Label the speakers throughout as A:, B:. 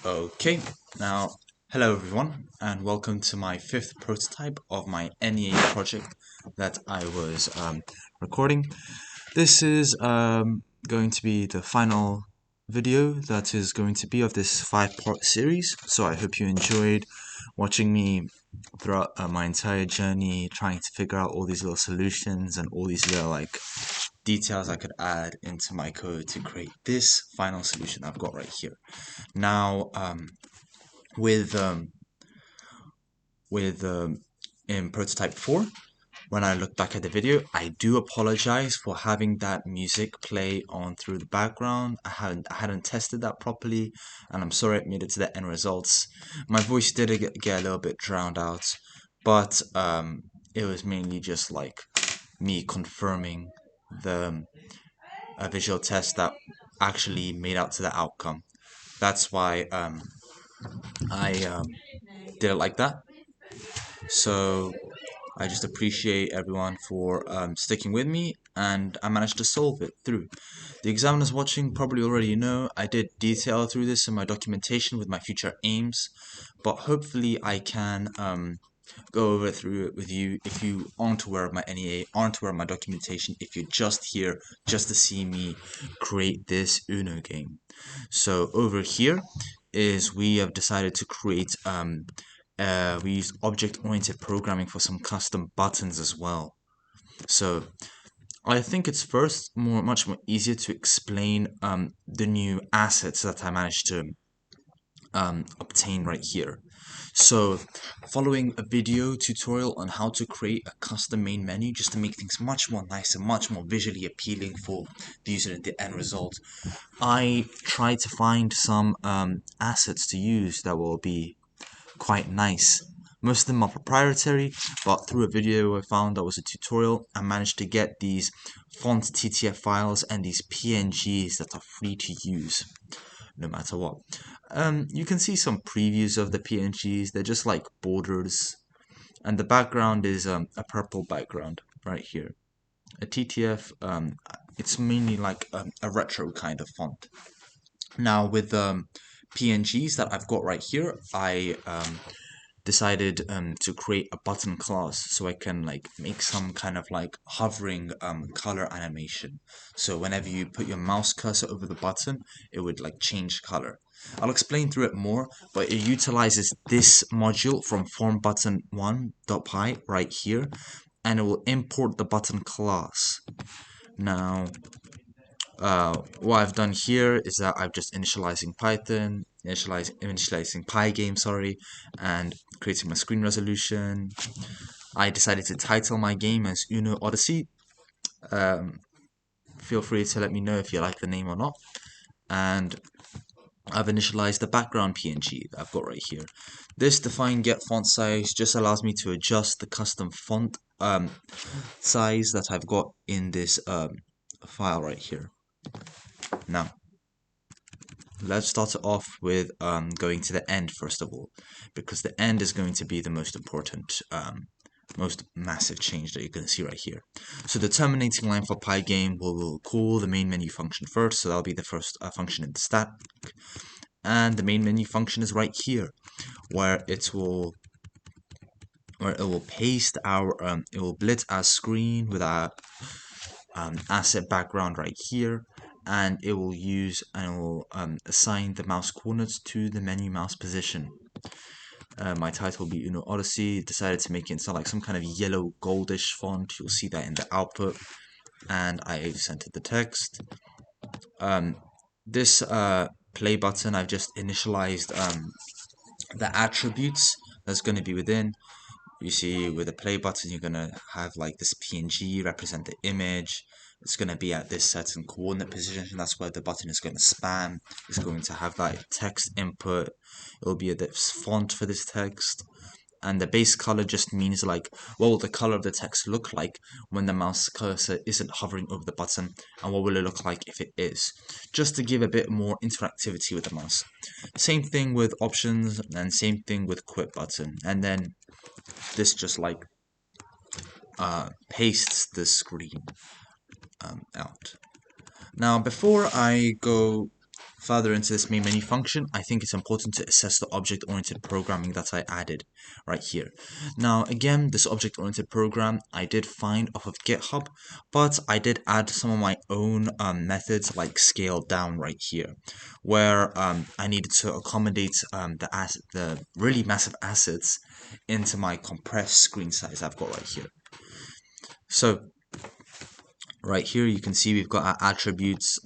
A: Okay, now hello everyone, and welcome to my fifth prototype of my NEA project that I was recording. This is going to be the final video that is going to be of this 5-part series, so I hope you enjoyed watching me throughout my entire journey trying to figure out all these little solutions and all these little details I could add into my code to create this final solution I've got right here. Now, with in prototype 4, when I look back at the video, I do apologize for having that music play on through the background. I hadn't tested that properly, and I'm sorry it made it to the end results. My voice did get a little bit drowned out, but it was mainly just like me confirming the visual test that actually made out to the outcome. That's why I did it like that. So I just appreciate everyone for sticking with me, and I managed to solve it through. The examiners watching probably already know I did detail through this in my documentation with my future aims, but hopefully I can go over through it with you if you aren't aware of my NEA, aren't aware of my documentation, if you're just here just to see me create this UNO game. So over here is we have decided to create we used object-oriented programming for some custom buttons as well. So I think it's much more easier to explain the new assets that I managed to obtain right here. So following a video tutorial on how to create a custom main menu just to make things much more nice and much more visually appealing for the user at the end result, I tried to find some assets to use that will be quite nice. Most of them are proprietary, but through a video I found that was a tutorial, I managed to get these font TTF files and these PNGs that are free to use, no matter what. You can see some previews of the PNGs. They're just like borders, and the background is a purple background right here. A TTF, it's mainly like a retro kind of font. Now with PNGs that I've got right here, I decided to create a button class so I can make some kind of hovering color animation. So whenever you put your mouse cursor over the button, it would change color. I'll explain through it more, but it utilizes this module from formbutton1.py right here, and it will import the button class. Now, what I've done here is that I've just initializing Python, initializing Pygame, sorry, and creating my screen resolution. I decided to title my game as UNO Odyssey. Feel free to let me know if you like the name or not. And I've initialized the background PNG that I've got right here. This define get font size just allows me to adjust the custom font size that I've got in this file right here. Now, let's start it off with going to the end first of all, because the end is going to be the most important, most massive change that you're going to see right here. So the terminating line for Pygame will call the main menu function first, so that'll be the first function in the stack, and the main menu function is right here, where it will paste our it will blitz our screen with our asset background right here, and it will assign the mouse coordinates to the menu mouse position. My title will be UNO Odyssey. Decided to make it into some kind of yellow goldish font. You'll see that in the output, and I centered the text. This play button, I've just initialized the attributes that's going to be within. You see with the play button you're going to have this PNG represent the image. It's going to be at this certain coordinate position. That's where the button is going to span. It's going to have that text input. It will be a font for this text. And the base color just means what will the color of the text look like when the mouse cursor isn't hovering over the button, and what will it look like if it is, just to give a bit more interactivity with the mouse. Same thing with options, and same thing with quit button. And then this just pastes the screen out. Now before I go further into this main menu function, I think it's important to assess the object-oriented programming that I added right here. Now, again, this object-oriented program I did find off of GitHub, but I did add some of my own methods, like scale down right here, where I needed to accommodate the really massive assets into my compressed screen size I've got right here. So right here you can see we've got our attributes.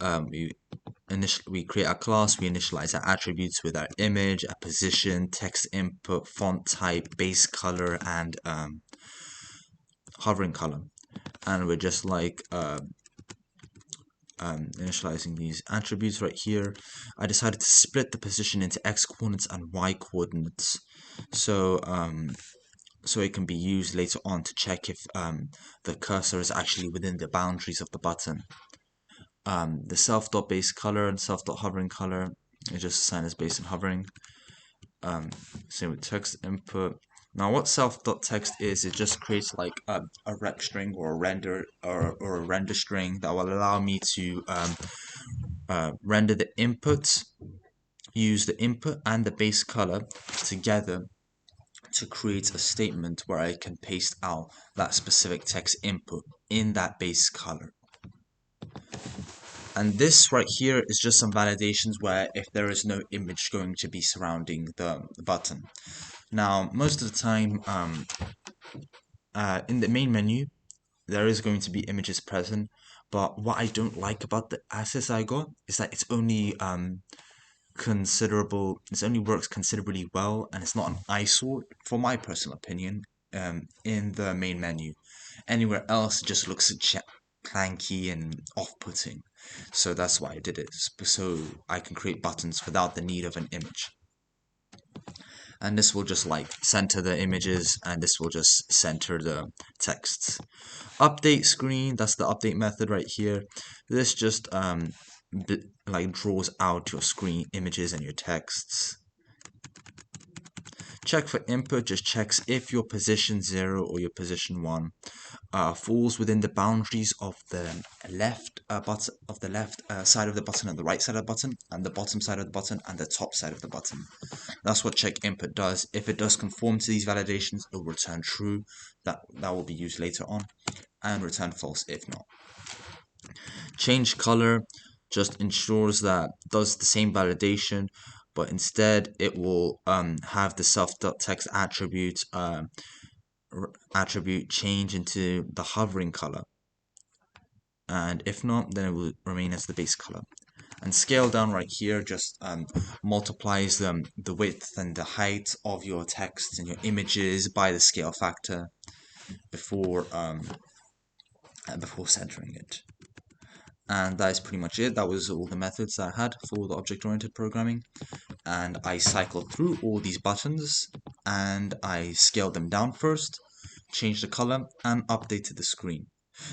A: We create our class, we initialize our attributes with our image, our position, text input, font type, base color, and hovering color. And we're just like initializing these attributes right here. I decided to split the position into x coordinates and y coordinates, so it can be used later on to check if the cursor is actually within the boundaries of the button. The self.base color and self.hovering color is just assigned as base and hovering. Same with text input. Now, what self.text is, it just creates like a rep string or a render string that will allow me to render the input, use the input and the base color together to create a statement where I can paste out that specific text input in that base color. And this right here is just some validations where if there is no image going to be surrounding the button. Now, most of the time in the main menu, there is going to be images present, but what I don't like about the assets I got is that it's only works considerably well, and it's not an eyesore, for my personal opinion, in the main menu. Anywhere else, it just looks clanky and off-putting. So that's why I did it, so I can create buttons without the need of an image. And this will just like center the images, and this will just center the texts. Update screen, that's the update method right here. This just like draws out your screen images and your texts. Check for input just checks if your position 0 or your position 1 falls within the boundaries of the left side of the button and the right side of the button and the bottom side of the button and the top side of the button. That's what check input does. If it does conform to these validations, it will return true. That will be used later on, and return false if not. Change color just ensures that does the same validation, but instead it will have the self.text attribute change into the hovering color, and if not, then it will remain as the base color. And scale down right here just multiplies the width and the height of your text and your images by the scale factor before centering it. And that is pretty much it. That was all the methods that I had for the object-oriented programming. And I cycled through all these buttons, and I scaled them down first, changed the color, and updated the screen.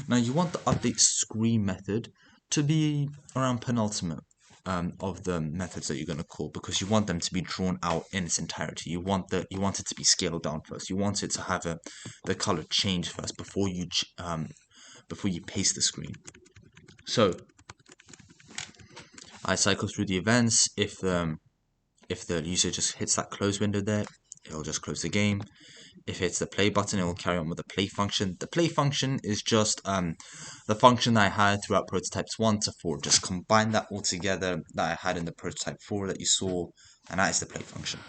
A: Now you want the update screen method to be around penultimate of the methods that you're going to call, because you want them to be drawn out in its entirety. You want it to be scaled down first. You want it to have the color change first before you paste the screen. So I cycle through the events. If the user just hits that close window there, it'll just close the game. If it's the play button, it will carry on with the play function. The play function is just the function that I had throughout prototypes 1 to 4. Just combine that all together that I had in the prototype 4 that you saw, and that is the play function.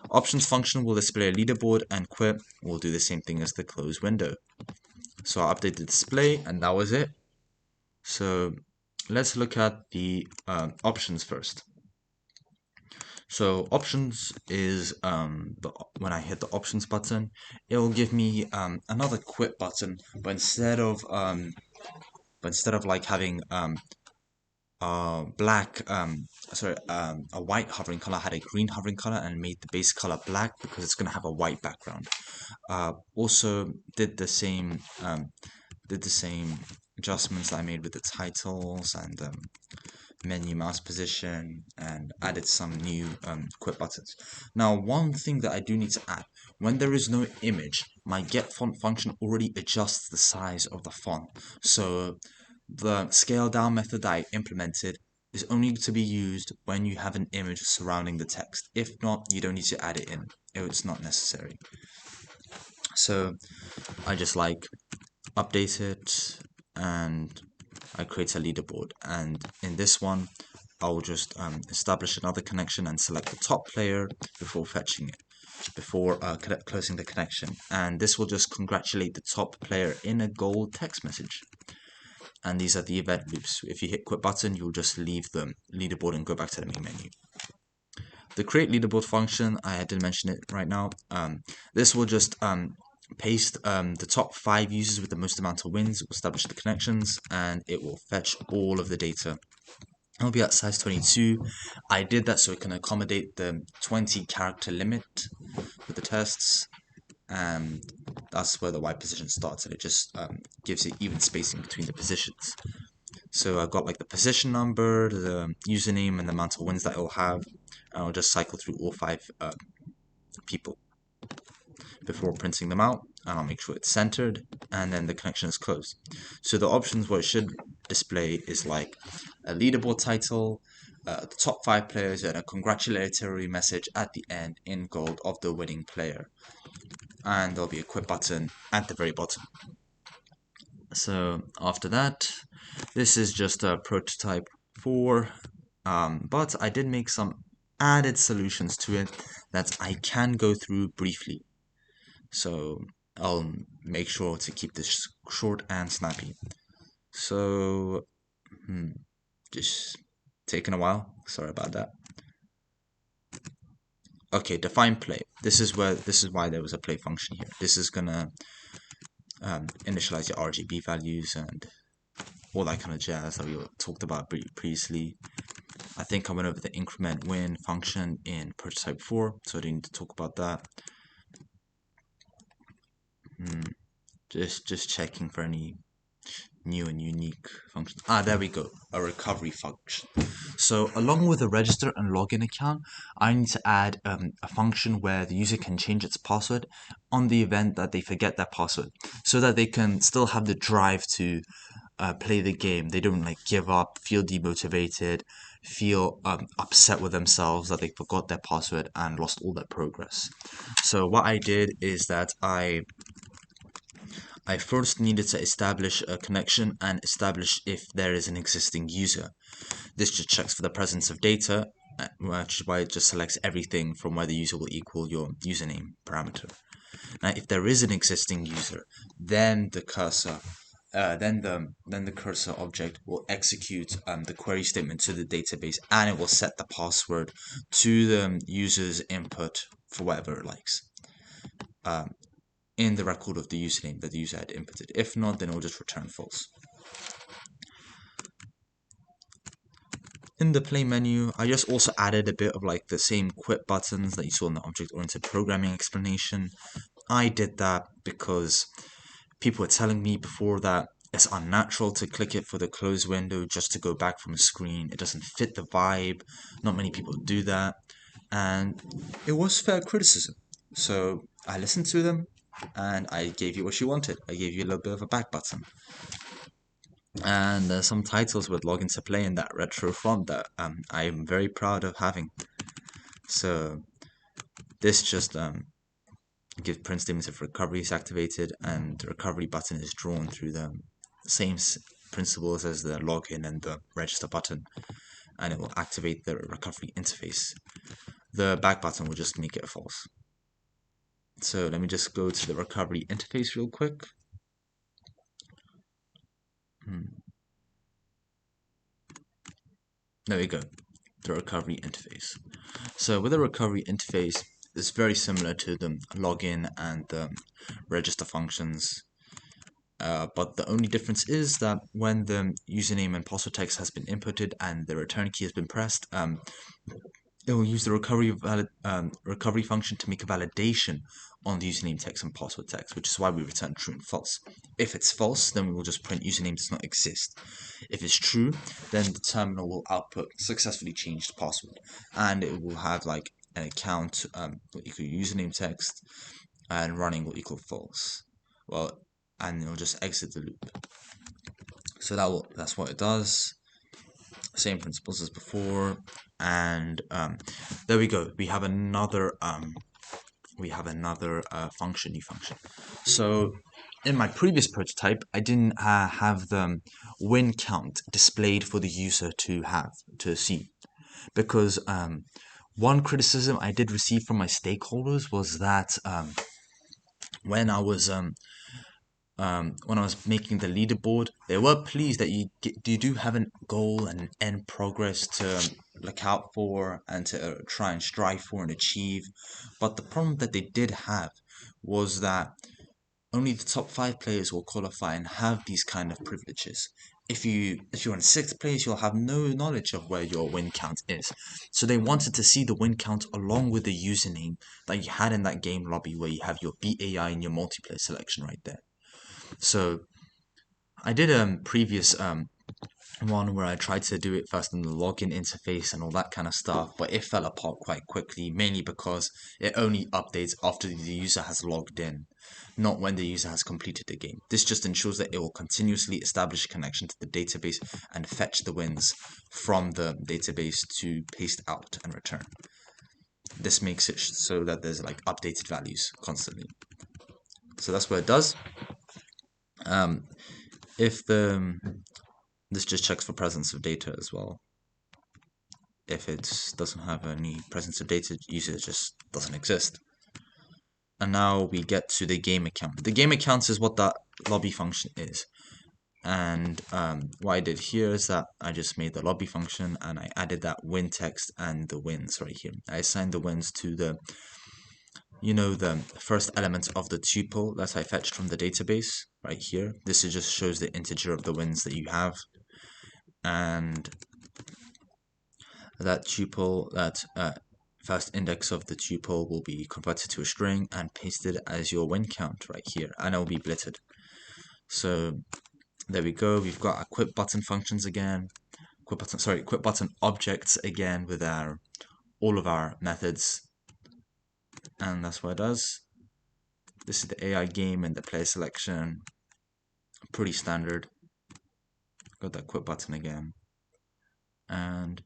A: Options function will display a leaderboard, and quit will do the same thing as the close window. So I updated the display, and that was it. So let's look at the options first. So options is when I hit the options button, it will give me another quit button, but instead of like having a white hovering color, I had a green hovering color and made the base color black because it's gonna have a white background. Also did the same adjustments that I made with the titles and menu mouse position, and added some new quit buttons. Now, one thing that I do need to add, when there is no image, my get font function already adjusts the size of the font. So the scale down method that I implemented is only to be used when you have an image surrounding the text. If not, you don't need to add it in. It's not necessary. So I just like update it and I create a leaderboard, and in this one I'll just establish another connection and select the top player before fetching it, before closing the connection, and this will just congratulate the top player in a gold text message. And these are the event loops. If you hit quit button, you'll just leave the leaderboard and go back to the main menu. The create leaderboard function, I didn't mention it right now. This will just paste the top 5 users with the most amount of wins, it will establish the connections, and it will fetch all of the data. It'll be at size 22. I did that so it can accommodate the 20 character limit with the tests, and that's where the Y position starts, and it just gives it even spacing between the positions. So I've got like the position number, the username, and the amount of wins that it'll have. And I'll just cycle through all 5 people before printing them out, and I'll make sure it's centered, and then the connection is closed. So the options what it should display is like a leaderboard title, the top 5 players, and a congratulatory message at the end in gold of the winning player. And there'll be a quit button at the very bottom. So after that, this is just a prototype 4, but I did make some added solutions to it that I can go through briefly. So I'll make sure to keep this short and snappy. So, just taking a while. Sorry about that. Okay, define play. This is why there was a play function here. This is gonna initialize your RGB values and all that kind of jazz that we talked about previously. I think I went over the increment win function in prototype 4, so I didn't need to talk about that. Just checking for any new and unique functions. There we go, a recovery function. So along with a register and login account, I need to add a function where the user can change its password on the event that they forget their password, so that they can still have the drive to play the game. They don't like give up, feel demotivated, feel upset with themselves that they forgot their password and lost all their progress. So what I did is that I first needed to establish a connection and establish if there is an existing user. This just checks for the presence of data, which is why it just selects everything from where the user will equal your username parameter. Now, if there is an existing user, then the cursor, then the cursor object will execute the query statement to the database, and it will set the password to the user's input for whatever it likes. In the record of the username that the user had inputted. If not, then it will just return false. In the play menu, I just also added a bit of like the same quit buttons that you saw in the object-oriented programming explanation. I did that because people were telling me before that it's unnatural to click it for the close window just to go back from a screen. It doesn't fit the vibe. Not many people do that. And it was fair criticism. So I listened to them, and I gave you what you wanted. I gave you a little bit of a back button. And some titles with login to play in that retro font that I am very proud of having. So this just gives print statements if recovery is activated, and the recovery button is drawn through the same principles as the login and the register button, and it will activate the recovery interface. The back button will just make it false. So let me just go to the recovery interface real quick. There we go, the recovery interface. So with the recovery interface, it's very similar to the login and the register functions. But the only difference is that when the username and password text has been inputted and the return key has been pressed, it will use the recovery function to make a validation on the username text and password text, which is why we return true and false. If it's false, then we will just print username does not exist. If it's true, then the terminal will output successfully changed password, and it will have like an account will equal username text, and running will equal false. Well, and it'll just exit the loop. So that's what it does. same principles as before, and there we go. We have another function, new function. So in my previous prototype, I didn't have the win count displayed for the user to see, because one criticism I did receive from my stakeholders was that when I was making the leaderboard, they were pleased that you do have a goal and an end progress to look out for and to try and strive for and achieve. But the problem that they did have was that only the top 5 players will qualify and have these kind of privileges. If you're in 6th place, you'll have no knowledge of where your win count is. So they wanted to see the win count along with the username that you had in that game lobby, where you have your BAI and your multiplayer selection right there. So I did a previous one where I tried to do it first in the login interface and all that kind of stuff, but it fell apart quite quickly, mainly because it only updates after the user has logged in, not when the user has completed the game. This just ensures that it will continuously establish a connection to the database and fetch the wins from the database to paste out and return. This makes it so that there's like updated values constantly. So that's what it does. If this just checks for presence of data as well. If it doesn't have any presence of data, user just doesn't exist. And now we get to the game account. The game account is what that lobby function is. And what I did here is that I just made the lobby function and I added that win text and the wins right here. I assigned the wins to the first element of the tuple that I fetched from the database right here. This just shows the integer of the wins that you have. And that tuple, that first index of the tuple will be converted to a string and pasted as your win count right here, and it will be blitted. So there we go. We've got our quit button functions again, quit button objects again with all of our methods, and that's what it does. This is the AI game and the player selection, pretty standard. Got that quit button again, and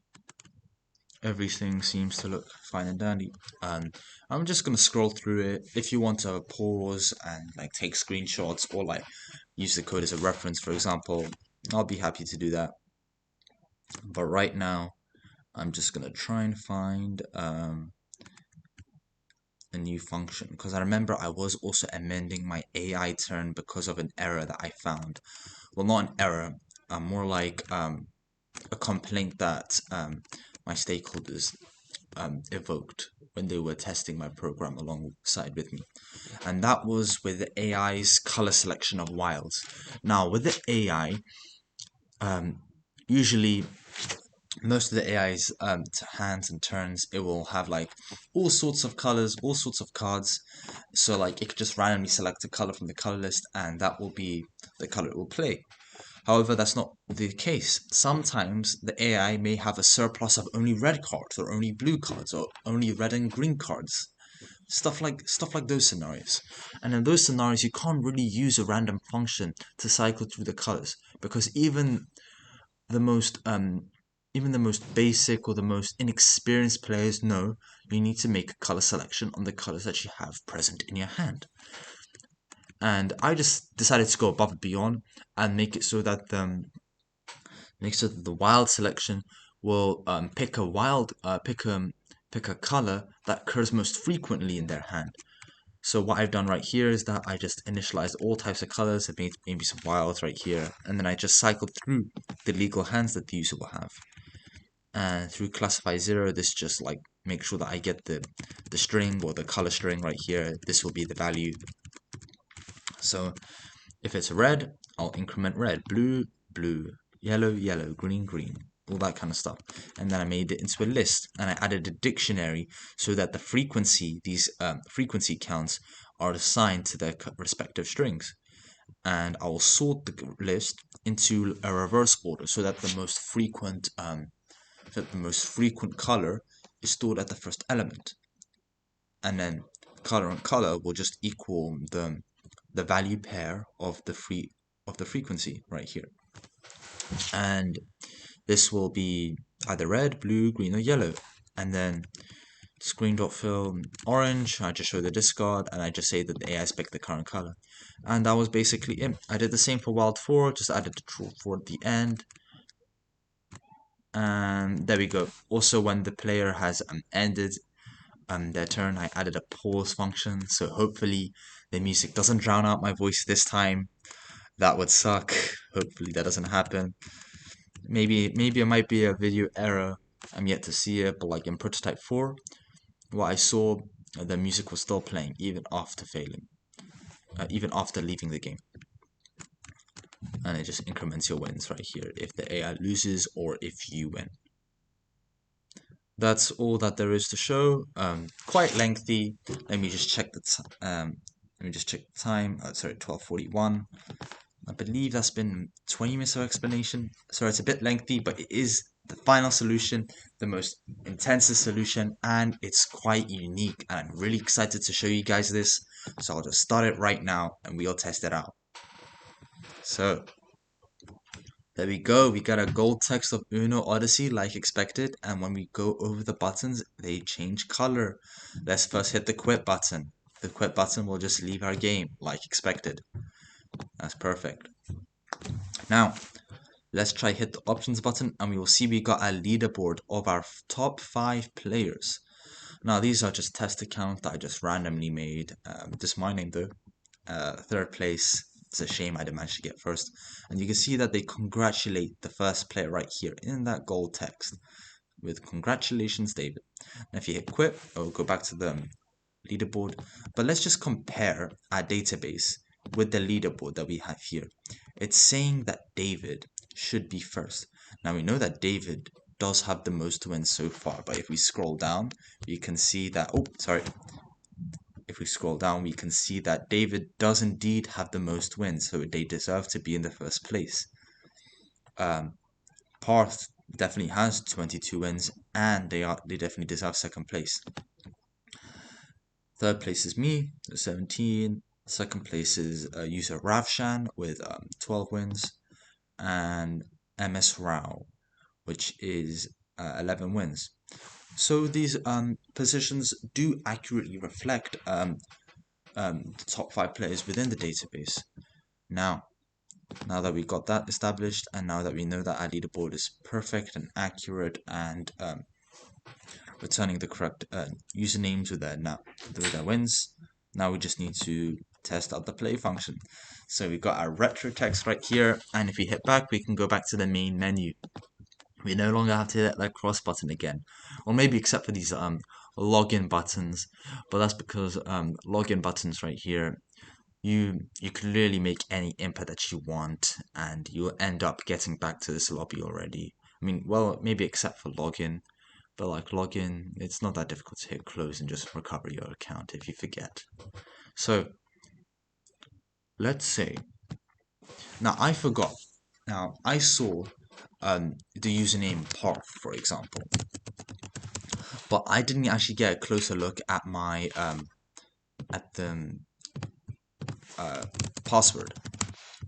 A: everything seems to look fine and dandy. I'm just gonna scroll through it. If you want to pause and like take screenshots or like use the code as a reference, for example, I'll be happy to do that. But right now, I'm just gonna try and find a new function, because I remember I was also amending my AI turn because of an error that I found. Well, not an error, more like a complaint that my stakeholders evoked when they were testing my program alongside with me, and that was with the AI's color selection of wilds. Now with the AI, usually most of the AI's hands and turns, it will have like all sorts of colors, all sorts of cards. So like it could just randomly select a color from the color list and that will be the color it will play. However, that's not the case. Sometimes the AI may have a surplus of only red cards or only blue cards or only red and green cards. Stuff like those scenarios. And in those scenarios, you can't really use a random function to cycle through the colors, because even the most basic or the most inexperienced players know you need to make a color selection on the colors that you have present in your hand. And I just decided to go above and beyond and make it so that the wild selection will pick a color that occurs most frequently in their hand. So what I've done right here is that I just initialized all types of colors and made maybe some wilds right here, and then I just cycled through the legal hands that the user will have. And through classify 0, this just like make sure that I get the string or the color string right here. This will be the value. So if it's red, I'll increment red, blue, blue, yellow, yellow, green, green, all that kind of stuff. And then I made it into a list, and I added a dictionary so that the frequency, these frequency counts are assigned to their respective strings. And I will sort the list into a reverse order so that the most frequent color is stored at the first element, and then color and color will just equal the value pair of the frequency right here. And this will be either red, blue, green, or yellow. And then screen.fill orange, I just show the discard, and I just say that the AI spec the current color. And that was basically it. I did the same for Wild 4, just added the true 4 at the end. And there we go. Also, when the player has ended their turn, I added a pause function, so hopefully the music doesn't drown out my voice this time. That would suck. Hopefully that doesn't happen. Maybe it might be a video error. I'm yet to see it, but like in prototype 4, what I saw, the music was still playing even after failing, even after leaving the game. And it just increments your wins right here if the AI loses or if you win. That's all that there is to show. Quite lengthy. Let me just check the time. Sorry, 12:41. I believe that's been 20 minutes of explanation. So it's a bit lengthy, but it is the final solution, the most intensive solution, and it's quite unique. And I'm really excited to show you guys this. So I'll just start it right now and we'll test it out. So there we go. We got a gold text of UNO Odyssey like expected. And when we go over the buttons, they change color. Let's first hit the quit button. The quit button will just leave our game like expected. That's perfect. Now, let's try hit the options button and we will see we got a leaderboard of our top 5 players. Now, these are just test accounts that I just randomly made. Just my name though. Third place. It's a shame I didn't manage to get first. And you can see that they congratulate the first player right here in that gold text with congratulations, David. And if you hit quit, it'll go back to the leaderboard. But let's just compare our database with the leaderboard that we have here. It's saying that David should be first. Now we know that David does have the most wins so far, but if we scroll down, we can see that, if we scroll down, we can see that David does indeed have the most wins, so they deserve to be in the first place. Parth definitely has 22 wins, and they definitely deserve second place. Third place is me, 17. Second place is user Ravshan with 12 wins, and MS Rao, which is 11 wins. So these positions do accurately reflect the top 5 players within the database. Now that we got that established, and now that we know that our leaderboard is perfect and accurate and returning the correct usernames with their wins, now we just need to test out the play function. So we've got our retro text right here, and if we hit back, we can go back to the main menu. We no longer have to hit that cross button again, or maybe except for these login buttons, but that's because login buttons right here, you can really make any input that you want, and you'll end up getting back to this lobby already. I mean, well, maybe except for login, but like login, it's not that difficult to hit close and just recover your account if you forget. So let's say, now I forgot. Now I saw the username Parth, for example, but I didn't actually get a closer look at my at the password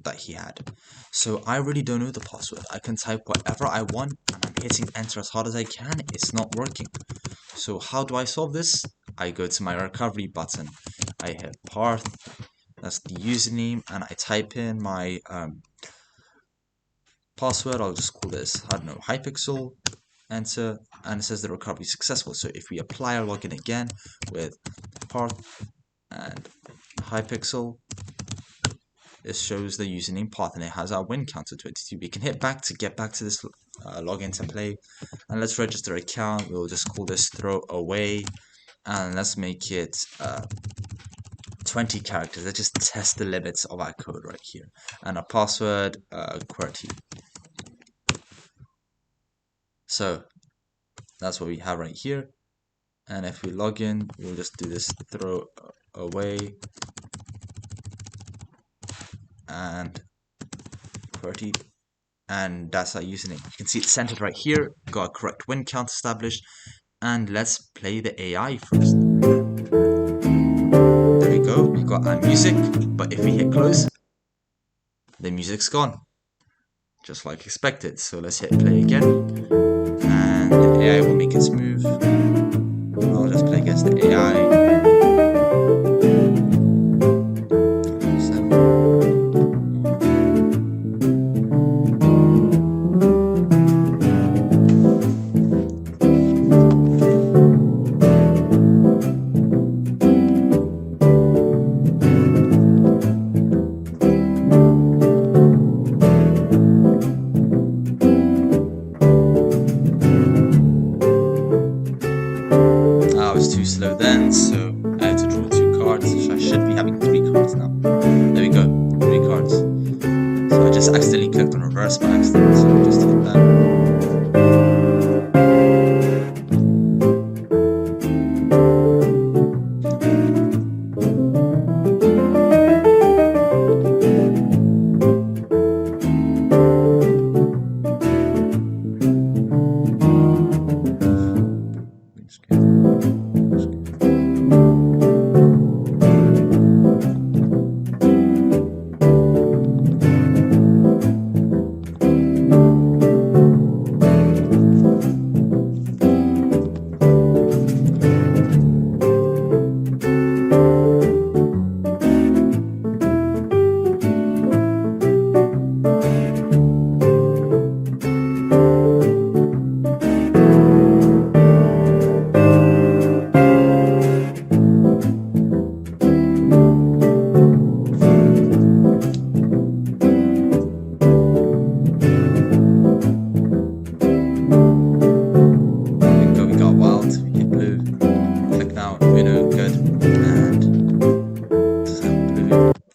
A: that he had. So I really don't know the password. I can type whatever I want and I'm hitting enter as hard as I can. It's not working. So how do I solve this? I go to my recovery button. I hit Parth, that's the username, and I type in my password. I'll just call this, I don't know, Hypixel, enter, and it says the recovery is successful. So if we apply our login again with Parth and Hypixel, it shows the username Parth and it has our win counter 22. We can hit back to get back to this login to play, and let's register account. We'll just call this throw away, and let's make it 20 characters. Let's just test the limits of our code right here, and our password QWERTY. So that's what we have right here, and if we log in, we'll just do this throw away and QWERTY, and that's our username. You can see it's centered right here, got a correct win count established, and let's play the AI first. There we go, we got our music, but if we hit close, the music's gone. just like expected. So let's hit play again, and the AI will make its move. I'll just play against the AI. I was too slow then, so I had to draw 2 cards. So I should be having 3 cards now. There we go, 3 cards. So I just accidentally clicked on reverse by accident, so just hit that.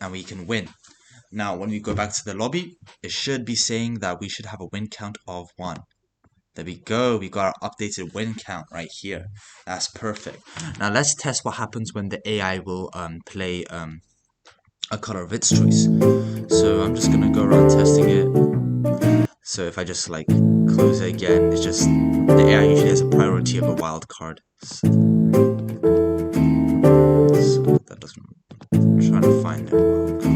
A: And we can win. Now, when we go back to the lobby, it should be saying that we should have a win count of 1. There we go. We got our updated win count right here. That's perfect. Now, let's test what happens when the AI will play a color of its choice. So I'm just gonna go around testing it. So if I just like close it again, it's just the AI usually has a priority of a wild card. So that doesn't. I'm trying to find a wild card.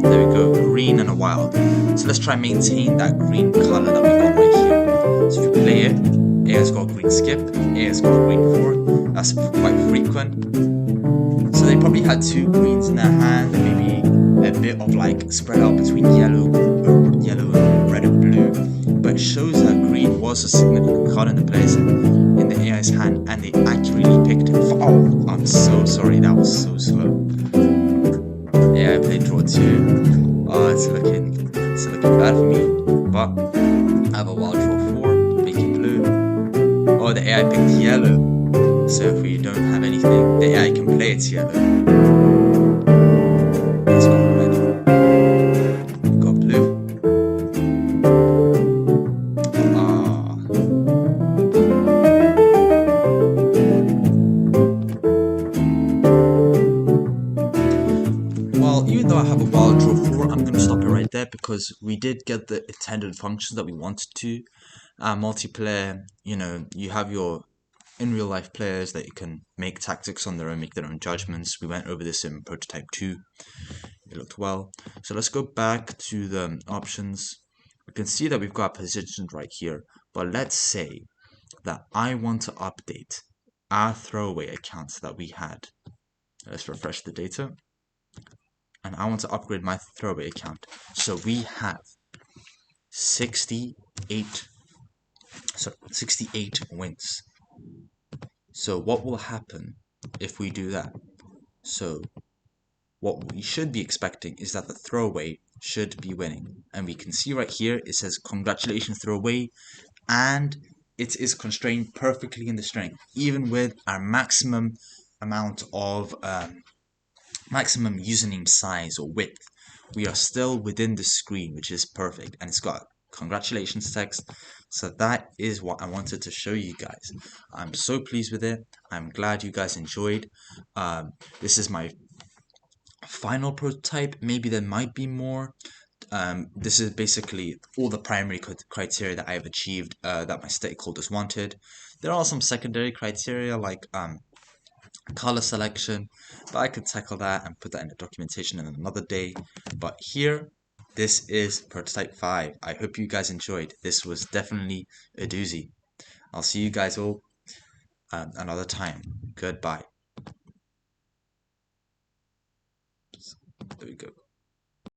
A: There we go, green and a wild. So let's try and maintain that green color that we got right here. So if you play it, AI's got green skip, AI's got green 4. That's quite frequent. So they probably had 2 greens in their hand, and maybe a bit of like spread out between yellow and red and blue. But it shows that green was a significant card in the players in the AI's hand, and they accurately picked it. Oh, I'm so sorry, that was so slow. Yeah, I played draw 2. Oh, it's looking bad for me. But I have a wild draw 4, make it blue. Oh, the AI picked yellow. So if we don't have anything, the AI can play its yellow. It's got red. Got blue. Well, even though I have a wild draw 4, I'm going to stop it right there because we did get the intended functions that we wanted to. Multiplayer, you have your in real life players that you can make tactics on their own, make their own judgments. We went over this in prototype 2. It looked well. So let's go back to the options. We can see that we've got positions right here. But let's say that I want to update our throwaway accounts that we had. Let's refresh the data. And I want to upgrade my throwaway account. So we have 68 wins. So what will happen if we do that? So what we should be expecting is that the throwaway should be winning. And we can see right here, it says congratulations throwaway, and it is constrained perfectly in the string, even with our maximum amount of maximum username size or width. We are still within the screen, which is perfect, and it's got congratulations text. So that is what I wanted to show you guys. I'm so pleased with it. I'm glad you guys enjoyed. This is my final prototype. Maybe there might be more. This is basically all the primary criteria that I have achieved that my stakeholders wanted. There are some secondary criteria like color selection, but I could tackle that and put that in the documentation in another day. But here, this is prototype 5. I hope you guys enjoyed. This was definitely a doozy. I'll see you guys all another time. Goodbye. There we go.